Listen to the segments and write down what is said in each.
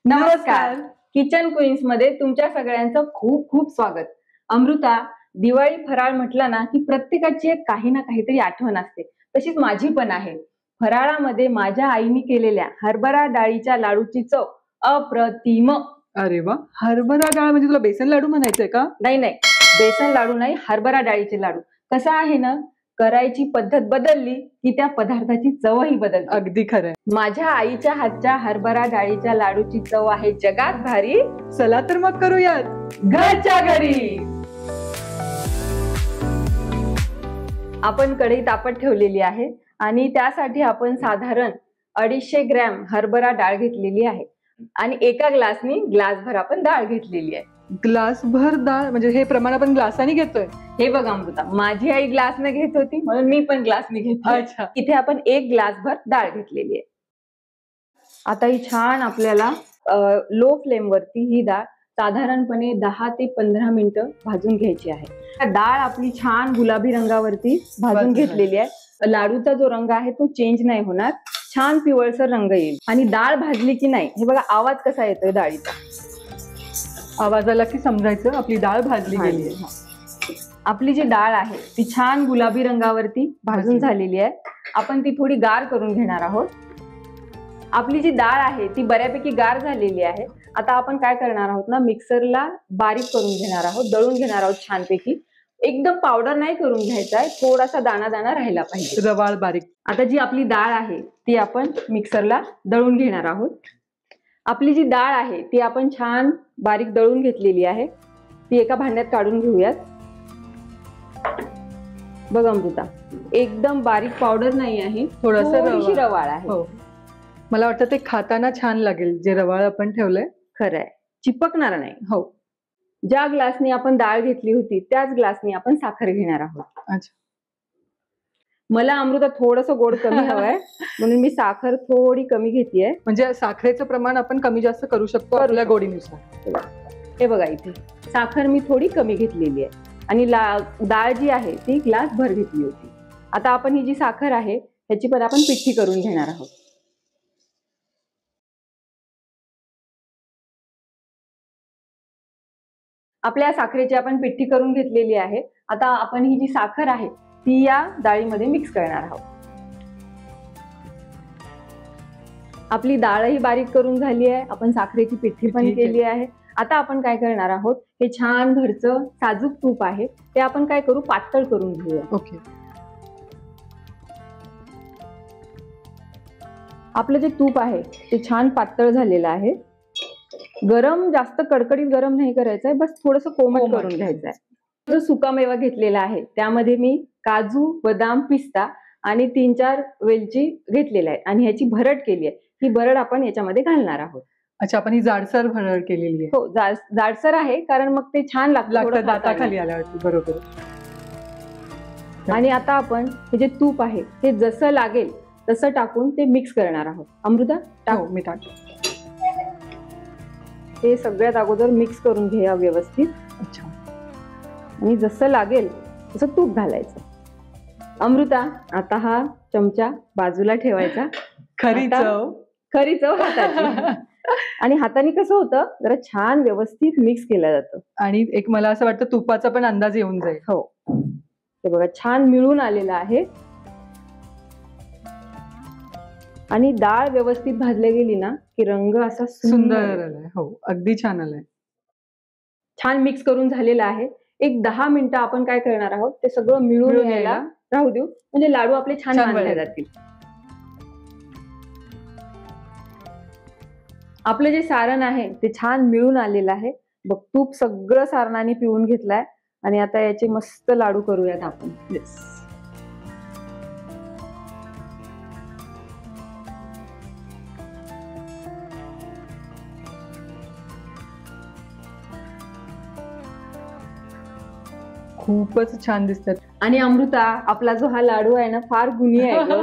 नमस्कार. Kitchen queens मध्ये तुमच्या सगळ्यांचं खूप खूप स्वागत. अमृता, दिवाळी फराळ म्हटलं ना की प्रत्येकाची एक काही ना काहीतरी आठवण असते. तशीच माझी पण आहे. फराळामध्ये माझ्या आईने केलेल्या हरभरा डाळीच्या लाडूची चव अप्रतिम. अरे वा, हरभरा डाळ म्हणजे तुला बेसन लाडू म्हणायचंय का? नाही नाही, बेसन लाडू नाही, हरभरा डाळीचे लाडू. कसं आहे ना, करायची पद्धत बदलली की त्या पदार्थाची चवही बदलते. अगदी खरंय. माझ्या आईच्या हातच्या हरभरा डाळीच्या लाडूची चव आहे जगात भारी. चला तर मग करूयात घरच्या घरी. आपण कढई तापत ठेवलेली आहे आणि त्यासाठी आपण साधारण 250 ग्रॅम हरभरा डाळ घेतलेली आहे आणि एका ग्लासनी ग्लासभर आपण डाळ घेतलेली आहे. ग्लासभर डाळ म्हणजे हे प्रमाण आपण ग्लासाने घेतोय? हे बघ अमृता, माझी आई ग्लासने घेत होती म्हणून मी पण ग्लासने घेतली. अच्छा. इथे आपण 1 ग्लासभर डाळ घेतलेली आहे. आता ही छान आपल्याला लो फ्लेम वरती ही डाळ साधारणपणे 10 ते 15 मिनिटं भाजून घ्यायची आहे. डाळ आपली छान गुलाबी रंगावरती भाजून घेतलेली आहे. लाडूचा जो रंग आहे तो चेंज नाही होणार, छान पिवळसर रंग येईल. आणि डाळ भाजली की नाही हे बघा, आवाज कसा येतोय डाळीचा. आवाज आला की समजायचं आपली डाळ भाजली गेली आहे. आपली जी डाळ आहे ती छान गुलाबी रंगावरती भाजून झालेली आहे. आपण ती थोडी गार करून घेणार आहोत. आपली जी डाळ आहे ती बऱ्यापैकी गार झालेली आहे. आता आपण काय करणार आहोत ना, मिक्सरला बारीक करून घेणार आहोत, दळून घेणार आहोत छानपैकी. एकदम पावडर नाही करून घ्यायचा आहे, थोडासा दाणा दाणा राहिला पाहिजे, रवाळ बारीक. आता जी आपली डाळ आहे ती आपण मिक्सरला दळून घेणार आहोत. आपली जी डाळ आहे ती आपण छान बारीक दळून घेतलेली आहे. ती एका भांड्यात काढून घेऊयात. बघ अमृता, एकदम बारीक पावडर नाही आहे, थोडीशी रवाळ आहे. हो, मला वाटतं ते खाताना छान लागेल जे रवाळ आपण ठेवलंय. खरंय, चिपकणार नाही. हो, ज्या ग्लासनी आपण डाळ घेतली होती त्याच ग्लासनी आपण साखर घेणार आहोत. अच्छा. मला अमृता थोडंसं गोड कमी हवंय म्हणून मी साखर थोडी कमी घेतीये. म्हणजे साखरेचं प्रमाण आपण कमी जास्त करू शकतो आपल्या गोडीनुसार. हे बघा, इथे साखर मी थोडी कमी घेतलेली आहे आणि डाळ जी आहे ती ग्लास भर घेतली होती. आता आपण ही जी साखर आहे ह्याची पण आपण पिठी करून घेणार आहोत. आपल्या साखरेची आपण पिठी करून घेतलेली आहे. आता आपण ही जी साखर आहे ती या डाळीमध्ये मिक्स करणार आहोत. आपली डाळही बारीक करून झाली आहे, आपण साखरेची पिठी पण केली आहे. आता आपण काय करणार आहोत, हे छान घरचं साजूक तूप आहे ते आपण काय करू, पातळ करून घेऊया. ओके. आपलं जे तूप आहे ते छान पातळ झालेलं आहे. गरम, जास्त कडकडीत गरम नाही करायचंय, बस थोडंसं कोमट करून घ्यायचंय. जो सुकामेवा घेतलेला आहे त्यामध्ये मी काजू, बदाम, पिस्ता आणि 3-4 वेलची घेतलेल्या आहेत आणि ह्याची भरड केली आहे. ही भरड आपण याच्यामध्ये घालणार आहोत. अच्छा, आपण ही जाडसर भरड केलेली आहे. हो, जाडसर आहे कारण मग ते छान लागतं दाताखाली आल्यावरती. बरोबर. आणि आता आपण हे जे तूप आहे ते जसं लागेल तसं टाकून ते मिक्स करणार आहोत. अमृता, टाक. मी टाकतो. हे सगळ्यात अगोदर मिक्स करून घ्या व्यवस्थित. अच्छा. आणि जसं लागेल तसं तूप घालायचं. अमृता, आता हा चमचा बाजूला ठेवायचा. खरी चव हाताची. आणि हाताने कसं होतं, जरा छान व्यवस्थित मिक्स केलं जातं आणि एक मला असं वाटतं तुपाचा पण अंदाज येऊन जाईल. हो, हे बघा छान मिळून आलेलं आहे. आणि डाळ व्यवस्थित भाजली गेली ना की रंग असा सुंदर आलाय. हो, अगदी छान आलाय. छान मिक्स करून झालेलं आहे. एक 10 मिनिटं आपण काय करणार आहोत, ते सगळं मिळून यायला राहू देऊ, म्हणजे लाडू आपले छान बांधले जातील. आपलं जे सारण आहे ते छान मिळून आलेलं आहे. बघ, तूप सगळं सारणाने पिऊन घेतलाय आणि आता याचे मस्त लाडू करूयात आपण. येस. खूपच छान दिसतात. आणि अमृता, आपला जो हा लाडू आहे ना फार गुणी आहे.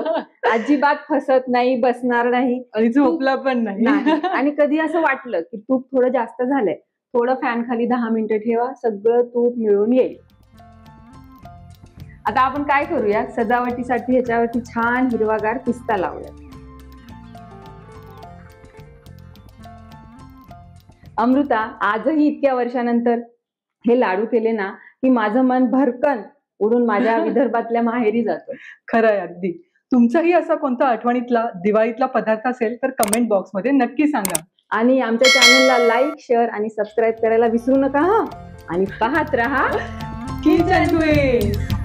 अजिबात फसत नाही, बसणार नाही आणि झोपला पण नाही. आणि कधी असं वाटलं की तूप थोडं जास्त झालंय, थोडं फॅन खाली 10 मिनिटं ठेवा, सगळं तूप मिळून येईल. आता आपण काय करूया, सजावटीसाठी ह्याच्यावरती छान हिरवागार पिस्ता लावूया. अमृता, आजही इतक्या वर्षानंतर हे लाडू केले ना की माझं मन भरकन उडून माझ्या विदर्भातल्या माहेरी जातं. खरंय अगदी. तुमचाही असा कोणता आठवणीतला दिवाळीतला पदार्थ असेल तर कमेंट बॉक्समध्ये नक्की सांगा. आणि आमच्या चॅनलला लाईक, शेअर आणि सबस्क्राईब करायला विसरू नका हा. आणि पाहत रहा किचन क्वीन्स.